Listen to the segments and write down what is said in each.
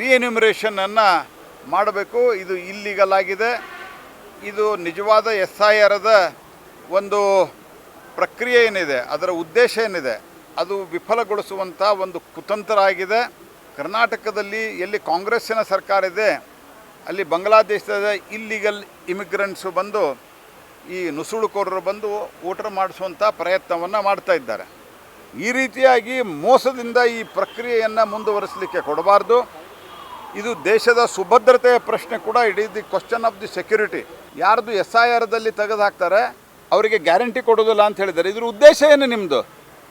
ರೀಎನ್ಯುಮರೇಷನನ್ನು ಮಾಡಬೇಕು. ಇದು ಇಲ್ಲೀಗಲ್ ಆಗಿದೆ. ಇದು ನಿಜವಾದ SIRದ ಒಂದು ಪ್ರಕ್ರಿಯೆ ಏನಿದೆ, ಅದರ ಉದ್ದೇಶ ಏನಿದೆ, ಅದು ವಿಫಲಗೊಳಿಸುವಂಥ ಒಂದು ಕುತಂತ್ರ ಆಗಿದೆ. ಕರ್ನಾಟಕದಲ್ಲಿ ಎಲ್ಲಿ ಕಾಂಗ್ರೆಸ್ಸಿನ ಸರ್ಕಾರ ಇದೆ ಅಲ್ಲಿ ಬಾಂಗ್ಲಾದೇಶದ ಇಲ್ಲೀಗಲ್ ಇಮಿಗ್ರೆಂಟ್ಸು ಬಂದು ಈ ನುಸುಳುಕೋರರು ಬಂದು ವೋಟರ್ ಮಾಡಿಸುವಂಥ ಪ್ರಯತ್ನವನ್ನು ಮಾಡ್ತಾ ಇದ್ದಾರೆ. ಈ ರೀತಿಯಾಗಿ ಮೋಸದಿಂದ ಈ ಪ್ರಕ್ರಿಯೆಯನ್ನು ಮುಂದುವರಿಸಲಿಕ್ಕೆ ಕೊಡಬಾರ್ದು. ಇದು ದೇಶದ ಸುಭದ್ರತೆಯ ಪ್ರಶ್ನೆ ಕೂಡ. It is the question of the security. ಯಾರ್ದು SIRದಲ್ಲಿ ತೆಗೆದು ಹಾಕ್ತಾರೆ ಅವರಿಗೆ ಗ್ಯಾರಂಟಿ ಕೊಡೋದಿಲ್ಲ ಅಂತ ಹೇಳಿದ್ದಾರೆ. ಇದ್ರ ಉದ್ದೇಶ ಏನು ನಿಮ್ಮದು?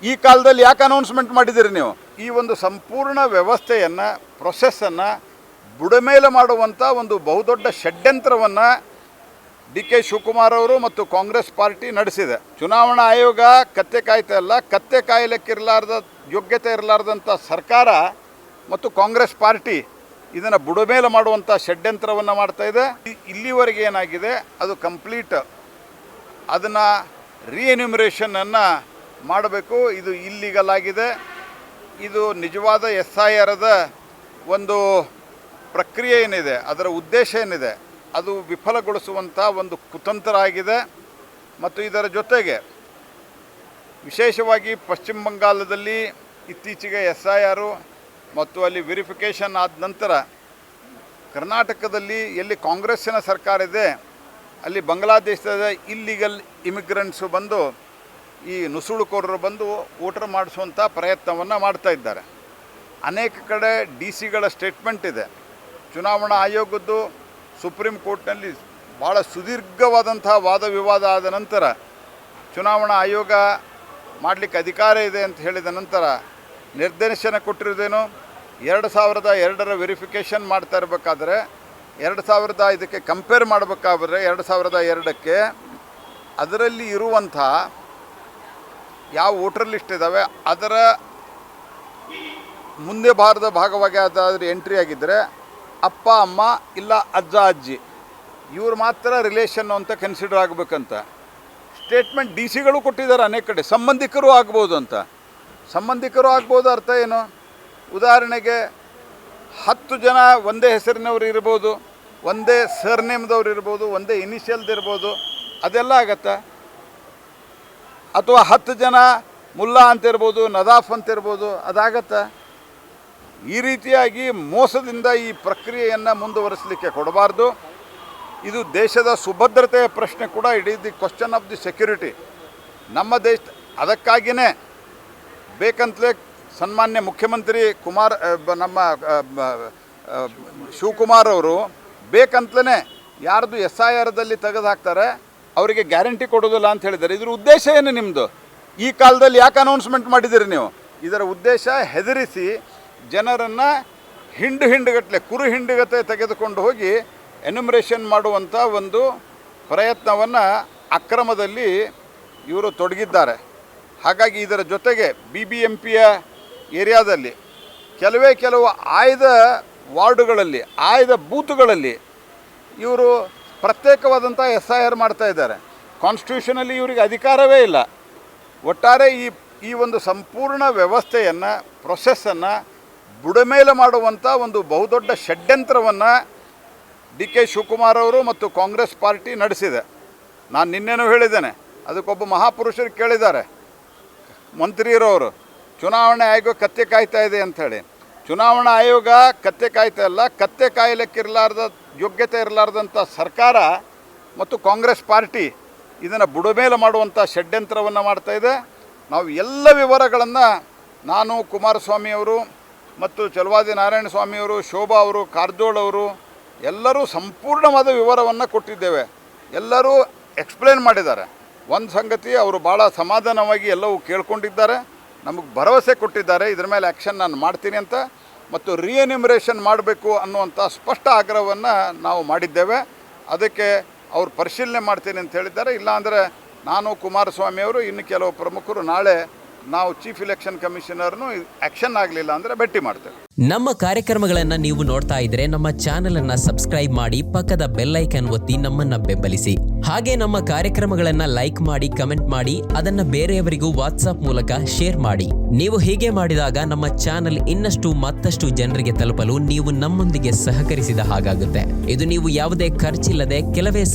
ಈ ಕಾಲದಲ್ಲಿ ಯಾಕೆ ಅನೌನ್ಸ್ಮೆಂಟ್ ಮಾಡಿದ್ದೀರಿ ನೀವು? ಈ ಒಂದು ಸಂಪೂರ್ಣ ವ್ಯವಸ್ಥೆಯನ್ನು, ಪ್ರೊಸೆಸ್ಸನ್ನು ಬುಡಮೇಲೆ ಮಾಡುವಂಥ ಒಂದು ಬಹುದೊಡ್ಡ ಷಡ್ಯಂತ್ರವನ್ನು DK ಶಿವಕುಮಾರ್ ಅವರು ಮತ್ತು ಕಾಂಗ್ರೆಸ್ ಪಾರ್ಟಿ ನಡೆಸಿದೆ. ಚುನಾವಣಾ ಆಯೋಗ ಕತ್ತೆ ಕಾಯ್ತಾ ಇಲ್ಲ. ಕತ್ತೆ ಕಾಯಲಿಕ್ಕಿರಲಾರ್ದ ಯೋಗ್ಯತೆ ಇರಲಾರ್ದಂಥ ಸರ್ಕಾರ ಮತ್ತು ಕಾಂಗ್ರೆಸ್ ಪಾರ್ಟಿ ಇದನ್ನು ಬುಡಮೇಲೆ ಮಾಡುವಂಥ ಷಡ್ಯಂತ್ರವನ್ನು ಮಾಡ್ತಾಯಿದೆ. ಇಲ್ಲಿವರೆಗೆ ಏನಾಗಿದೆ ಅದು ಕಂಪ್ಲೀಟ್ ಅದನ್ನು ರೀಎನ್ಯುಮರೇಷನನ್ನು ಮಾಡಬೇಕು. ಇದು ಇಲ್ಲೀಗಲ್ ಆಗಿದೆ. ಇದು ನಿಜವಾದ SIRದ ಒಂದು ಪ್ರಕ್ರಿಯೆ ಏನಿದೆ, ಅದರ ಉದ್ದೇಶ ಏನಿದೆ, ಅದು ವಿಫಲಗೊಳಿಸುವಂಥ ಒಂದು ಕುತಂತ್ರ ಆಗಿದೆ. ಮತ್ತು ಇದರ ಜೊತೆಗೆ ವಿಶೇಷವಾಗಿ ಪಶ್ಚಿಮ ಬಂಗಾಳದಲ್ಲಿ ಇತ್ತೀಚೆಗೆ SIR ಮತ್ತು ಅಲ್ಲಿ ವೆರಿಫಿಕೇಷನ್ ಆದ ನಂತರ ಕರ್ನಾಟಕದಲ್ಲಿ ಎಲ್ಲಿ ಕಾಂಗ್ರೆಸ್ಸಿನ ಸರ್ಕಾರ ಇದೆ ಅಲ್ಲಿ ಬಾಂಗ್ಲಾದೇಶದ ಇಲ್ಲೀಗಲ್ ಇಮಿಗ್ರೆಂಟ್ಸು ಬಂದು ಈ ನುಸುಳುಕೋರರು ಬಂದು ವೋಟರ್ ಮಾಡಿಸುವಂಥ ಪ್ರಯತ್ನವನ್ನು ಮಾಡ್ತಾ ಇದ್ದಾರೆ. ಅನೇಕ ಕಡೆ DCಗಳ ಸ್ಟೇಟ್ಮೆಂಟ್ ಇದೆ. ಚುನಾವಣಾ ಆಯೋಗದ್ದು ಸುಪ್ರೀಂ ಕೋರ್ಟ್ನಲ್ಲಿ ಭಾಳ ಸುದೀರ್ಘವಾದಂಥ ವಾದ ವಿವಾದ ಆದ ನಂತರ ಚುನಾವಣಾ ಆಯೋಗ ಮಾಡಲಿಕ್ಕೆ ಅಧಿಕಾರ ಇದೆ ಅಂತ ಹೇಳಿದ ನಂತರ ನಿರ್ದೇಶನ ಕೊಟ್ಟಿರೋದೇನು, 2002 ವೆರಿಫಿಕೇಷನ್ ಮಾಡ್ತಾ ಇರಬೇಕಾದ್ರೆ 2005 ಕಂಪೇರ್ ಮಾಡಬೇಕಾದ್ರೆ 2002ಕ್ಕೆ ಅದರಲ್ಲಿ ಇರುವಂಥ ಯಾವ ವೋಟರ್ ಲಿಸ್ಟ್ ಇದ್ದಾವೆ ಅದರ ಮುಂದೆ ಬಾರದ ಭಾಗವಾಗಿ ಅದಾದರೆ ಎಂಟ್ರಿ ಆಗಿದ್ದರೆ ಅಪ್ಪ ಅಮ್ಮ ಇಲ್ಲ ಅಜ್ಜ ಅಜ್ಜಿ ಇವರು ಮಾತ್ರ ರಿಲೇಷನ್ನು ಅಂತ ಕನ್ಸಿಡರ್ ಆಗಬೇಕಂತ ಸ್ಟೇಟ್ಮೆಂಟ್ DCಗಳು ಕೊಟ್ಟಿದ್ದಾರೆ. ಅನೇಕ ಕಡೆ ಸಂಬಂಧಿಕರು ಆಗ್ಬೋದು ಅಂತ. ಸಂಬಂಧಿಕರು ಆಗ್ಬೋದು ಅರ್ಥ ಏನು? ಉದಾಹರಣೆಗೆ 10 ಜನ ಒಂದೇ ಹೆಸರಿನವ್ರು ಇರ್ಬೋದು, ಒಂದೇ ಸರ್ನೇಮ್ದವ್ರು ಇರ್ಬೋದು, ಒಂದೇ ಇನಿಷಿಯಲ್ದಿರ್ಬೋದು, ಅದೆಲ್ಲ ಆಗತ್ತಾ? ಅಥವಾ 10 ಜನ ಮುಲ್ಲಾ ಅಂತಿರ್ಬೋದು, ನದಾಫ್ ಅಂತಿರ್ಬೋದು, ಅದಾಗತ್ತಾ? ಈ ರೀತಿಯಾಗಿ ಮೋಸದಿಂದ ಈ ಪ್ರಕ್ರಿಯೆಯನ್ನು ಮುಂದುವರಿಸಲಿಕ್ಕೆ ಕೊಡಬಾರ್ದು. ಇದು ದೇಶದ ಸುಭದ್ರತೆಯ ಪ್ರಶ್ನೆ ಕೂಡ. It is the question of the security. ನಮ್ಮ ದೇಶ ಅದಕ್ಕಾಗಿಯೇ ಬೇಕಂತಲೇ ಸನ್ಮಾನ್ಯ ಮುಖ್ಯಮಂತ್ರಿ ನಮ್ಮ ಶಿವಕುಮಾರ್ ಅವರು ಬೇಕಂತಲೇ ಯಾರ್ದು SIRದಲ್ಲಿ ತೆಗೆದು ಹಾಕ್ತಾರೆ ಅವರಿಗೆ ಗ್ಯಾರಂಟಿ ಕೊಡೋದಿಲ್ಲ ಅಂತ ಹೇಳಿದ್ದಾರೆ. ಇದ್ರ ಉದ್ದೇಶ ಏನು ನಿಮ್ಮದು? ಈ ಕಾಲದಲ್ಲಿ ಯಾಕೆ ಅನೌನ್ಸ್ಮೆಂಟ್ ಮಾಡಿದ್ದೀರಿ ನೀವು? ಇದರ ಉದ್ದೇಶ ಹೆದರಿಸಿ ಜನರನ್ನು ಹಿಂಡುಗಟ್ಟಲೆ ಹಿಂಡುಗತೆ ತೆಗೆದುಕೊಂಡು ಹೋಗಿ ಎನ್ಯುಮರೇಷನ್ ಮಾಡುವಂಥ ಒಂದು ಪ್ರಯತ್ನವನ್ನು ಅಕ್ರಮದಲ್ಲಿ ಇವರು ತೊಡಗಿದ್ದಾರೆ. ಹಾಗಾಗಿ ಇದರ ಜೊತೆಗೆ BBMPಯ ಏರಿಯಾದಲ್ಲಿ ಕೆಲವು ಆಯ್ದ ವಾರ್ಡುಗಳಲ್ಲಿ, ಆಯ್ದ ಬೂತುಗಳಲ್ಲಿ ಇವರು ಪ್ರತ್ಯೇಕವಾದಂಥ SIR ಮಾಡ್ತಾ ಇದ್ದಾರೆ. ಕಾನ್ಸ್ಟಿಟ್ಯೂಷನಲ್ಲಿ ಇವರಿಗೆ ಅಧಿಕಾರವೇ ಇಲ್ಲ. ಒಟ್ಟಾರೆ ಈ ಒಂದು ಸಂಪೂರ್ಣ ವ್ಯವಸ್ಥೆಯನ್ನು, ಪ್ರೊಸೆಸ್ಸನ್ನು ಬುಡಮೇಲೆ ಮಾಡುವಂಥ ಒಂದು ಬಹುದೊಡ್ಡ ಷಡ್ಯಂತ್ರವನ್ನು DK ಶಿವಕುಮಾರ್ ಅವರು ಮತ್ತು ಕಾಂಗ್ರೆಸ್ ಪಾರ್ಟಿ ನಡೆಸಿದೆ. ನಾನು ನಿನ್ನೆನೂ ಹೇಳಿದ್ದೇನೆ, ಅದಕ್ಕೊಬ್ಬ ಮಹಾಪುರುಷರು ಕೇಳಿದ್ದಾರೆ ಮಂತ್ರಿಯರವರು, ಚುನಾವಣಾ ಆಯೋಗ ಕತ್ತೆ ಕಾಯ್ತಾ ಇದೆ ಅಂಥೇಳಿ. ಚುನಾವಣಾ ಆಯೋಗ ಕತ್ತೆ ಕಾಯ್ತಾ ಇಲ್ಲ. ಕತ್ತೆ ಕಾಯಲಿಕ್ಕಿರಲಾರ್ದ ಯೋಗ್ಯತೆ ಇರಲಾರ್ದಂಥ ಸರ್ಕಾರ ಮತ್ತು ಕಾಂಗ್ರೆಸ್ ಪಾರ್ಟಿ ಇದನ್ನು ಬುಡಮೇಲೆ ಮಾಡುವಂಥ ಷಡ್ಯಂತ್ರವನ್ನು ಮಾಡ್ತಾಯಿದೆ. ನಾವು ಎಲ್ಲ ವಿವರಗಳನ್ನು ನಾನು, ಕುಮಾರಸ್ವಾಮಿಯವರು ಮತ್ತು ಚಲವಾದಿ ನಾರಾಯಣ ಸ್ವಾಮಿಯವರು, ಶೋಭಾ ಅವರು, ಕಾರಜೋಳ ಅವರು ಎಲ್ಲರೂ ಸಂಪೂರ್ಣವಾದ ವಿವರವನ್ನು ಕೊಟ್ಟಿದ್ದೇವೆ. ಎಲ್ಲರೂ ಎಕ್ಸ್ಪ್ಲೇನ್ ಮಾಡಿದ್ದಾರೆ. ಒಂದು ಸಂಗತಿ, ಅವರು ಭಾಳ ಸಮಾಧಾನವಾಗಿ ಎಲ್ಲವೂ ಕೇಳ್ಕೊಂಡಿದ್ದಾರೆ, ನಮಗೆ ಭರವಸೆ ಕೊಟ್ಟಿದ್ದಾರೆ, ಇದರ ಮೇಲೆ ಆ್ಯಕ್ಷನ್ ನಾನು ಮಾಡ್ತೀನಿ ಅಂತ, ಮತ್ತು ರೀಎನ್ಯುಮರೇಷನ್ ಮಾಡಬೇಕು ಅನ್ನುವಂಥ ಸ್ಪಷ್ಟ ಆಗ್ರಹವನ್ನು ನಾವು ಮಾಡಿದ್ದೇವೆ. ಅದಕ್ಕೆ ಅವರು ಪರಿಶೀಲನೆ ಮಾಡ್ತೀನಿ ಅಂತ ಹೇಳಿದ್ದಾರೆ. ಇಲ್ಲಾಂದರೆ ನಾನು, ಕುಮಾರಸ್ವಾಮಿಯವರು, ಇನ್ನು ಕೆಲವು ಪ್ರಮುಖರು ನಾಳೆ ನಾವು ಚೀಫ್ ಇಲೆಕ್ಷನ್ ಕಮಿಷನರ್ನು ಆ್ಯಕ್ಷನ್ ಆಗಲಿಲ್ಲ ಅಂದರೆ ಭೇಟಿ ಮಾಡ್ತೇವೆ. ನಮ್ಮ ಕಾರ್ಯಕ್ರಮಗಳನ್ನು ನೀವು ನೋಡ್ತಾ ಇದ್ರೆ ನಮ್ಮ ಚಾನೆಲ್ ಅನ್ನ ಸಬ್ಸ್ಕ್ರೈಬ್ ಮಾಡಿ, ಪಕ್ಕದ ಬೆಲ್ ಐಕಾನ್ ಒತ್ತಿ ನಮ್ಮನ್ನ ಬೆಂಬಲಿಸಿ. ಹಾಗೆ ನಮ್ಮ ಕಾರ್ಯಕ್ರಮಗಳನ್ನ ಲೈಕ್ ಮಾಡಿ, ಕಮೆಂಟ್ ಮಾಡಿ, ಅದನ್ನ ಬೇರೆಯವರಿಗೂ ವಾಟ್ಸ್ಆಪ್ ಮೂಲಕ ಶೇರ್ ಮಾಡಿ. ನೀವು ಹೀಗೆ ಮಾಡಿದಾಗ ನಮ್ಮ ಚಾನೆಲ್ ಇನ್ನಷ್ಟು ಮತ್ತಷ್ಟು ಜನರಿಗೆ ತಲುಪಲು ನೀವು ನಮ್ಮೊಂದಿಗೆ ಸಹಕರಿಸಿದ ಹಾಗಾಗುತ್ತೆ. ಇದು ನೀವು ಯಾವುದೇ ಖರ್ಚಿಲ್ಲದೆ ಕೆಲವೇ